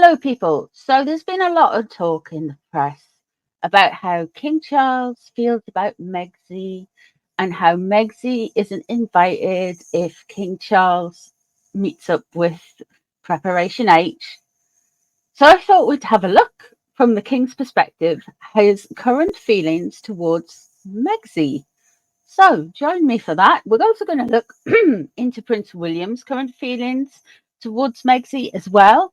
Hello, people. So there's been a lot of talk in the press about how King Charles feels about Megsy and how Megsy isn't invited if King Charles meets up with Preparation H. So I thought we'd have a look from the King's perspective, his current feelings towards Megsy. So join me for that. We're also going to look into Prince William's current feelings towards Megsy as well.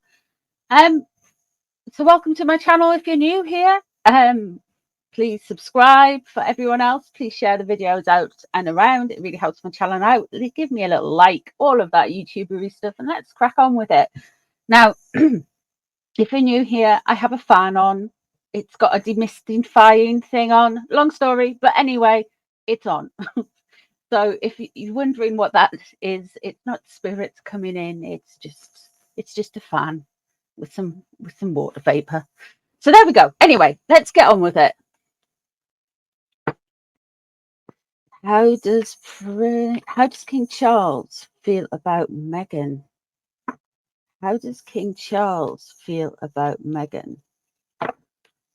So welcome to my channel if you're new here. Please subscribe. For everyone else, please share the videos out and around. It really helps my channel out. Give me a little like, all of that YouTubery stuff, and let's crack on with it. Now, if you're new here, I have a fan on. It's got a demystifying thing on. Long story, but anyway, it's on. So if you're wondering what that is, it's not spirits coming in. It's just a fan with some water vapor. So there we go. Anyway, let's get on with it. How does King Charles feel about Meghan? How does King Charles feel about Meghan?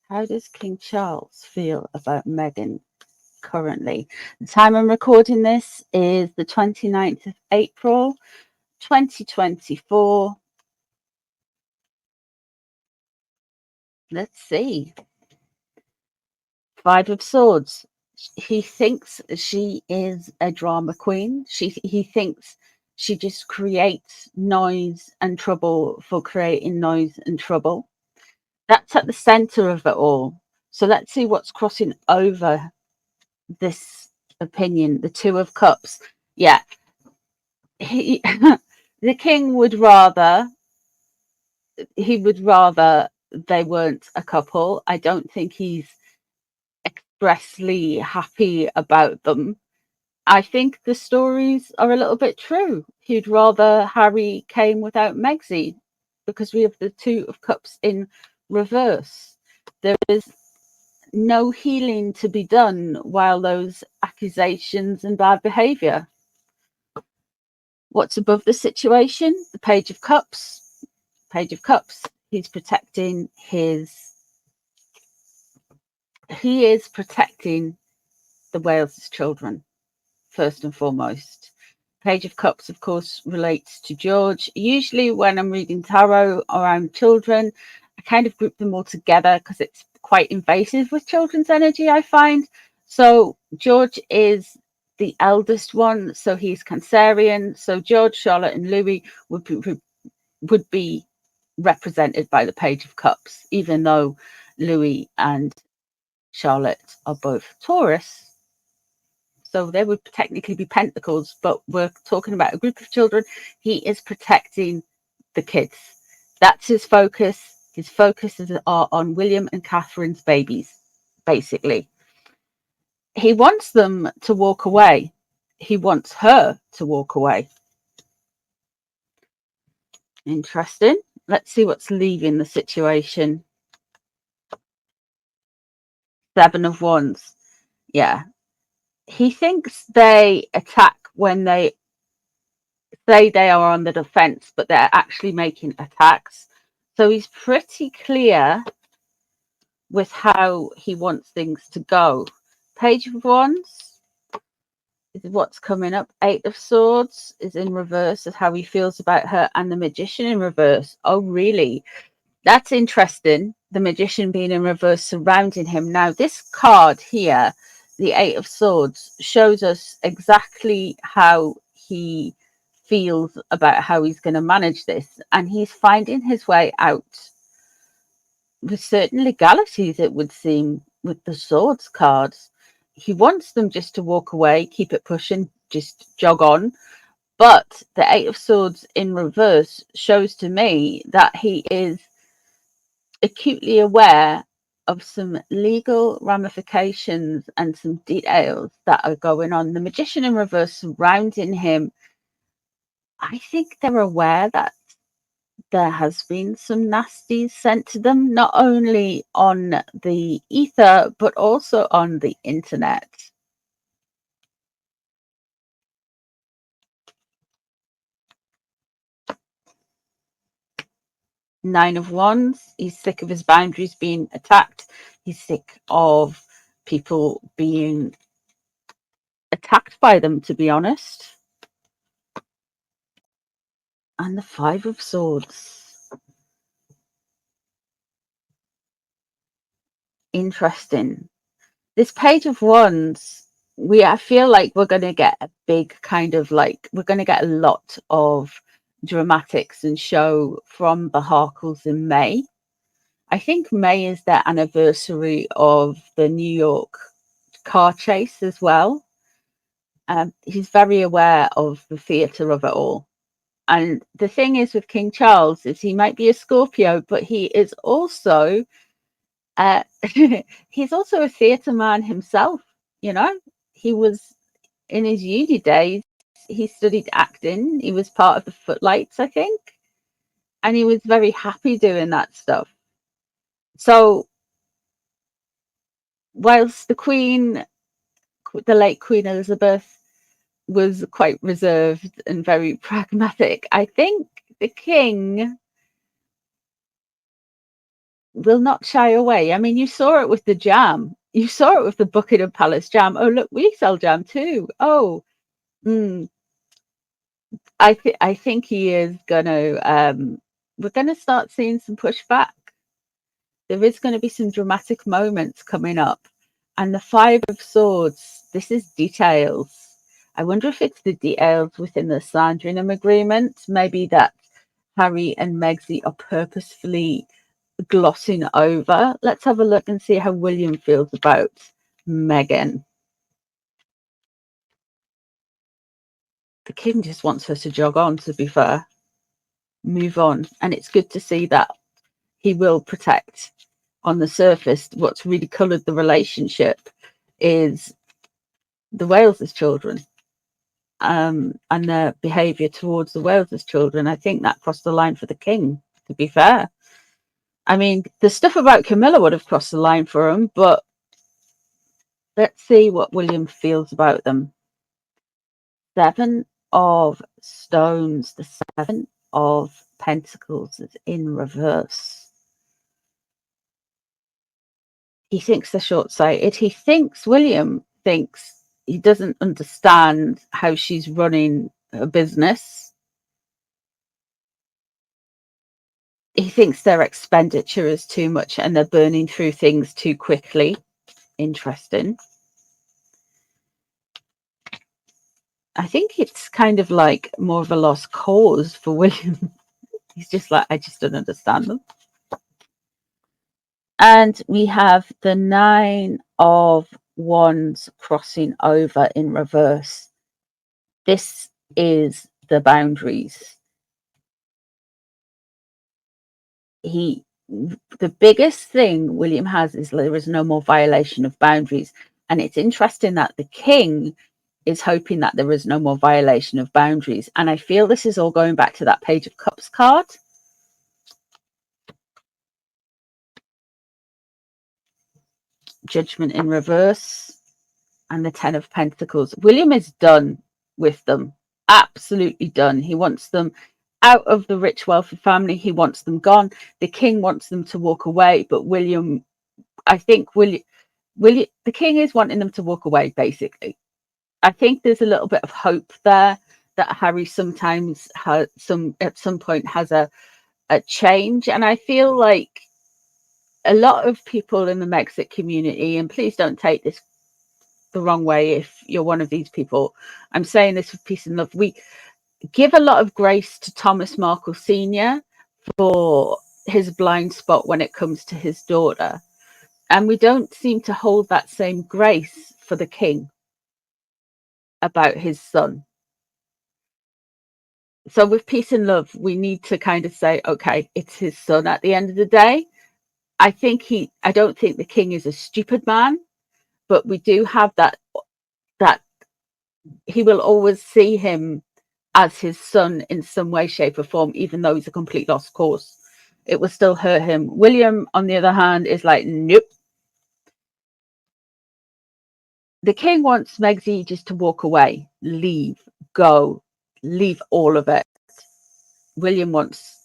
How does King Charles feel about Meghan currently? The time I'm recording this is the 29th of April, 2024. Let's see. Five of Swords. He thinks she is a drama queen. He thinks she just creates noise and trouble for creating noise and trouble. That's at the center of it all. So let's see what's crossing over this opinion. The Two of Cups. Yeah. The king would rather they weren't a couple. I don't think he's expressly happy about them. I think the stories are a little bit true. He'd rather Harry came without Megsy because we have the Two of Cups in reverse. There is no healing to be done while those accusations and bad behavior. What's above the situation? The Page of Cups. Page of Cups. He's protecting he is protecting the Wales' children, first and foremost. Page of Cups, of course, relates to George. Usually when I'm reading tarot around children, I kind of group them all together because it's quite invasive with children's energy, I find. So George is the eldest one, so he's Cancerian. So George, Charlotte and Louis would be represented by the Page of Cups, even though Louis and Charlotte are both Taurus. So they would technically be pentacles, but we're talking about a group of children. He is protecting the kids. That's his focus. His focuses are on William and Catherine's babies, basically. He wants them to walk away. He wants her to walk away. Interesting. Let's see what's leaving the situation. Seven of Wands. Yeah. He thinks they attack when they say they are on the defense, but they're actually making attacks. So he's pretty clear with how he wants things to go. Page of Wands is what's coming up. Eight of Swords is in reverse, is how he feels about her, and the Magician in reverse. Oh, really? That's interesting. The Magician being in reverse surrounding him. Now, this card here, the Eight of Swords, shows us exactly how he feels about how he's going to manage this, and he's finding his way out with certain legalities, it would seem, with the Swords cards. He wants them just to walk away, keep it pushing, just jog on. But the Eight of Swords in reverse shows to me that he is acutely aware of some legal ramifications and some details that are going on. The Magician in reverse surrounding him, I think they're aware that there has been some nasties sent to them, not only on the ether, but also on the internet. Nine of Wands. He's sick of his boundaries being attacked. He's sick of people being attacked by them, to be honest. And the Five of Swords. Interesting. This Page of Wands, I feel like we're going to get a big kind of like, we're going to get a lot of dramatics and show from the Harkles in May. I think May is their anniversary of the New York car chase as well. He's very aware of the theatre of it all. And the thing is with King Charles is he might be a Scorpio, but he is also he's also a theatre man himself. You know, he was in his uni days. He studied acting. He was part of the Footlights, I think, and he was very happy doing that stuff. So, whilst the late Queen Elizabeth, was quite reserved and very pragmatic, I think the king will not shy away. I mean, you saw it with the jam. You saw it with the Buckingham Palace jam. Oh, look, we sell jam too. Oh, I think he is gonna. We're gonna start seeing some pushback. There is going to be some dramatic moments coming up, and the Five of Swords. This is details. I wonder if it's the details within the Sandringham agreement. Maybe that Harry and Megsy are purposefully glossing over. Let's have a look and see how William feels about Meghan. The king just wants her to jog on, to be fair. Move on. And it's good to see that he will protect. On the surface, what's really coloured the relationship is the Wales's children. And their behaviour towards the Wales's children. I think that crossed the line for the king, to be fair. I mean, the stuff about Camilla would have crossed the line for him, but let's see what William feels about them. Seven of Stones, the Seven of Pentacles is in reverse. He thinks they're short-sighted. William thinks he doesn't understand how she's running her business. He thinks their expenditure is too much and they're burning through things too quickly. Interesting. I think it's kind of like more of a lost cause for William. He's just like, I just don't understand them. And we have the Nine of Wands crossing over in reverse. This is the boundaries. The biggest thing William has is there is no more violation of boundaries. And it's interesting that the king is hoping that there is no more violation of boundaries. And I feel this is all going back to that Page of Cups card. Judgment in reverse. And the Ten of Pentacles. William is done with them. Absolutely done. He wants them out of the rich, wealthy family. He wants them gone. The king wants them to walk away. But William, I think the king is wanting them to walk away, basically. I think there's a little bit of hope there that Harry sometimes at some point has a change. And I feel like a lot of people in the Mexican community, and please don't take this the wrong way if you're one of these people, I'm saying this with peace and love, we give a lot of grace to Thomas Markle Sr. for his blind spot when it comes to his daughter, and we don't seem to hold that same grace for the king about his son. So with peace and love, we need to kind of say, okay, it's his son at the end of the day. I don't think the king is a stupid man, but we do have that he will always see him as his son in some way, shape or form, even though he's a complete lost cause. It will still hurt him. William, on the other hand, is like, nope. The king wants Megsy just to walk away, leave, go, leave all of it. William wants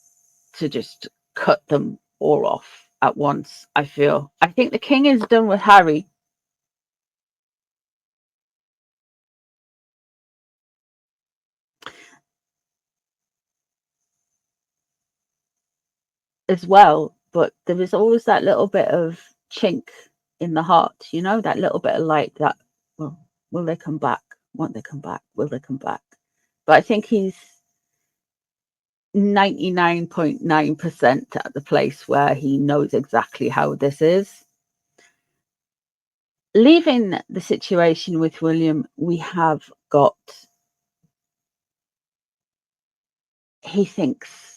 to just cut them all off at once, I feel. I think the king is done with Harry. As well, but there is always that little bit of chink in the heart, you know, that little bit of light that, well, will they come back? Won't they come back? Will they come back? But I think he's 99.9% at the place where he knows exactly how this is. Leaving the situation with William, we have got, he thinks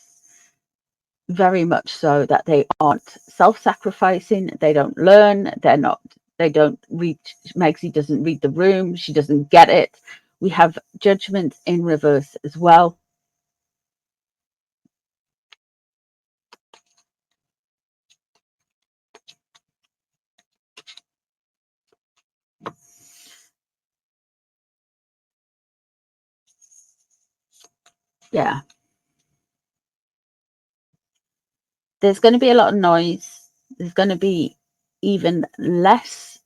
very much so that they aren't self-sacrificing, they don't learn, they don't read. Megsy doesn't read the room, she doesn't get it. We have judgment in reverse as well. Yeah, there's going to be a lot of noise, there's going to be even less.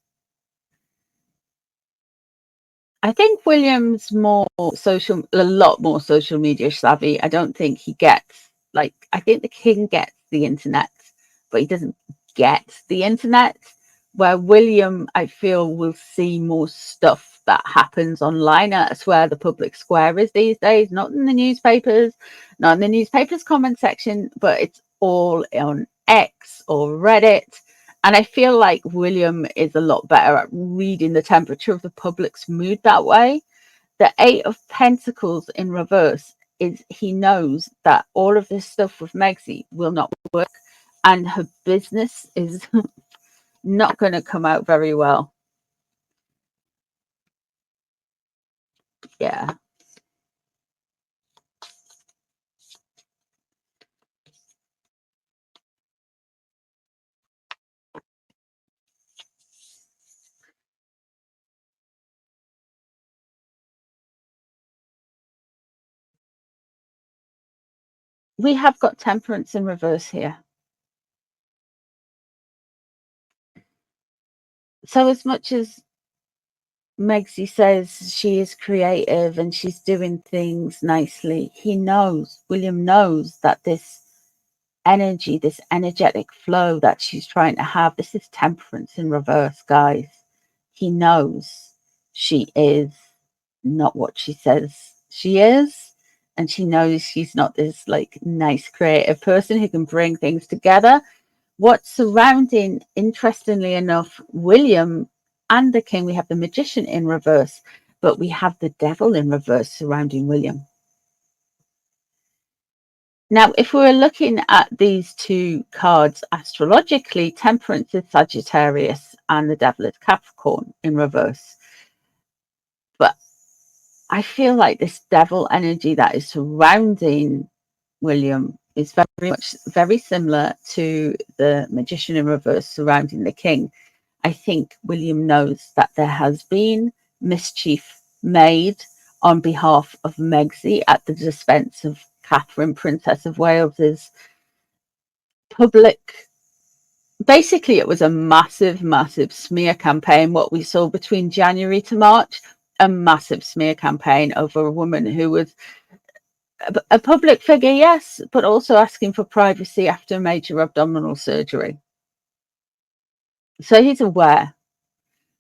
I think William's a lot more social media savvy. I don't think he gets, like, I think the king gets the internet, but he doesn't get the internet. Where William, I feel, will see more stuff that happens online. That's where the public square is these days, not in the newspapers, not in the newspapers comment section, but it's all on X or Reddit. And I feel like William is a lot better at reading the temperature of the public's mood that way. The Eight of Pentacles in reverse is he knows that all of this stuff with Megsy will not work and her business is not going to come out very well. Yeah. We have got Temperance in reverse here. So as much as Megsy says she is creative and she's doing things nicely, William knows that this energy, this energetic flow that she's trying to have, this is Temperance in reverse, guys. He knows she is not what she says she is, and she knows she's not this like nice creative person who can bring things together. What's surrounding, interestingly enough, William and the king, we have the magician in reverse, but we have the devil in reverse surrounding William. Now, if we were looking at these two cards astrologically, Temperance is Sagittarius and the devil is Capricorn in reverse. But I feel like this devil energy that is surrounding William is very similar to the magician in reverse surrounding the king. I think William knows that there has been mischief made on behalf of Megsy at the expense of Catherine, Princess of Wales's public. Basically, it was a massive smear campaign. What we saw between January to March, a massive smear campaign over a woman who was a public figure, yes, but also asking for privacy after a major abdominal surgery. So he's aware,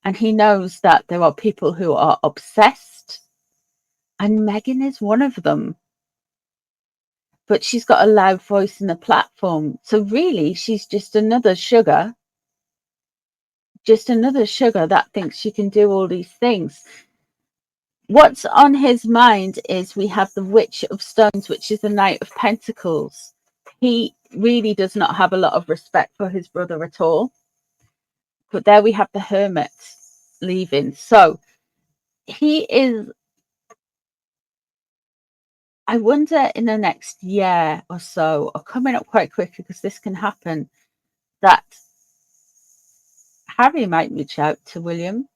and he knows that there are people who are obsessed, and Meghan is one of them. But she's got a loud voice in the platform. So really, she's just another sugar that thinks she can do all these things. What's on his mind is we have the Witch of Stones, which is the Knight of Pentacles. He really does not have a lot of respect for his brother at all. But there we have the Hermit leaving. So he is, I wonder in the next year or so, or coming up quite quickly, because this can happen, that Harry might reach out to William.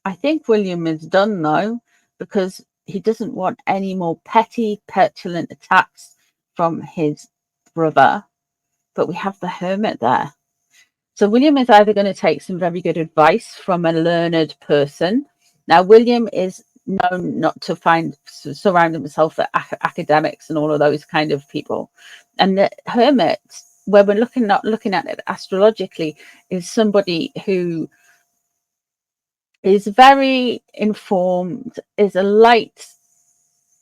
I think William is done though, because he doesn't want any more petty, petulant attacks from his brother. but we have the Hermit there. So William is either going to take some very good advice from a learned person. Now, William is known not to surround himself with academics and all of those kind of people. And the Hermit, where we're looking at it astrologically, is somebody who is very informed, is a light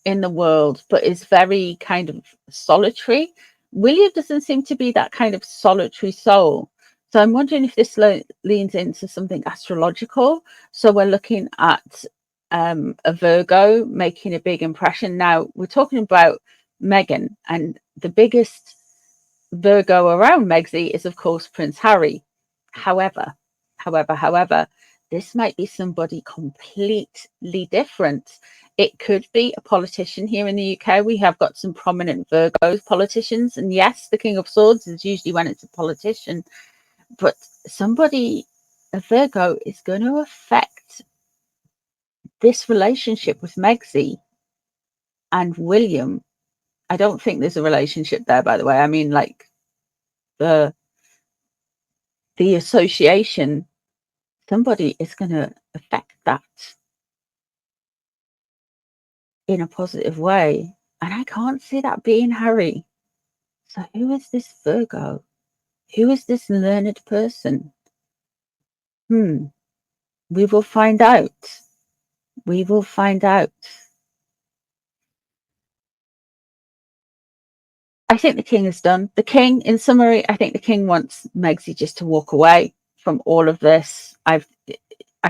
in the world, but is very kind of solitary. William doesn't seem to be that kind of solitary soul. So I'm wondering if this leans into something astrological. So we're looking at a Virgo making a big impression. Now we're talking about Meghan, and the biggest Virgo around Megsy is, of course, Prince Harry. However, this might be somebody completely different. It could be a politician here in the UK. We have got some prominent Virgos politicians. And yes, the King of Swords is usually when it's a politician. But somebody, a Virgo, is going to affect this relationship with Megsy and William. I don't think there's a relationship there, by the way. I mean, like the association, somebody is going to affect that in a positive way. And I can't see that being Harry. So who is this Virgo? Who is this learned person? We will find out. We will find out. I think the king is done. The king, in summary, I think the king wants Megsy just to walk away from all of this. I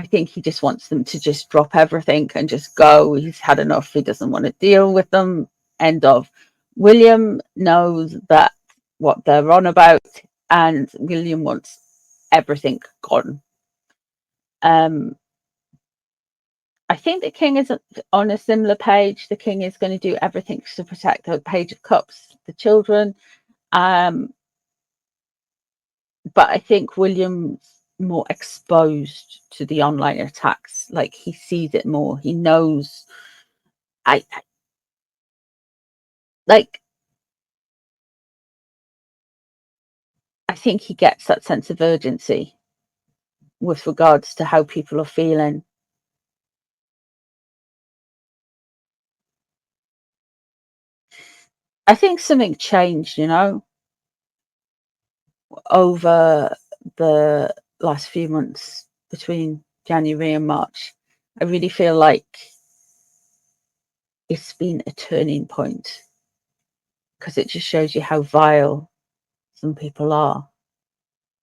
think he just wants them to just drop everything and just go. He's had enough. He doesn't want to deal with them. End of. William knows that what they're on about, and William wants everything gone. I think the king is on a similar page. The king is going to do everything to protect the Page of Cups, the children. But I think William's more exposed to the online attacks. Like, he sees it more. He knows. I think he gets that sense of urgency with regards to how people are feeling. I think something changed, over the last few months between January and March. I really feel like it's been a turning point, because it just shows you how vile some people are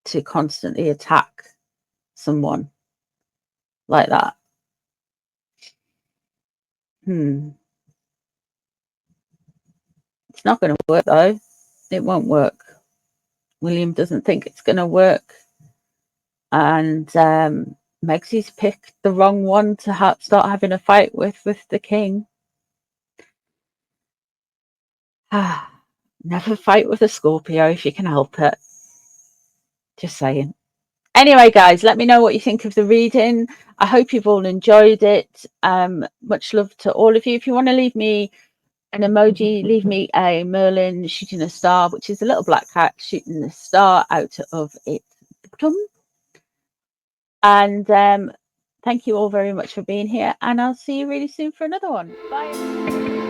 to constantly attack someone like that. It's not going to work, though. It won't work. William doesn't think it's going to work. And Megsy's picked the wrong one to start having a fight with the king. Never fight with a Scorpio if you can help it. Just saying. Anyway, guys, let me know what you think of the reading. I hope you've all enjoyed it. Much love to all of you. If you want to leave me an emoji, leave me a Merlin shooting a star, which is a little black cat shooting a star out of its bottom. And thank you all very much for being here, and I'll see you really soon for another one. Bye.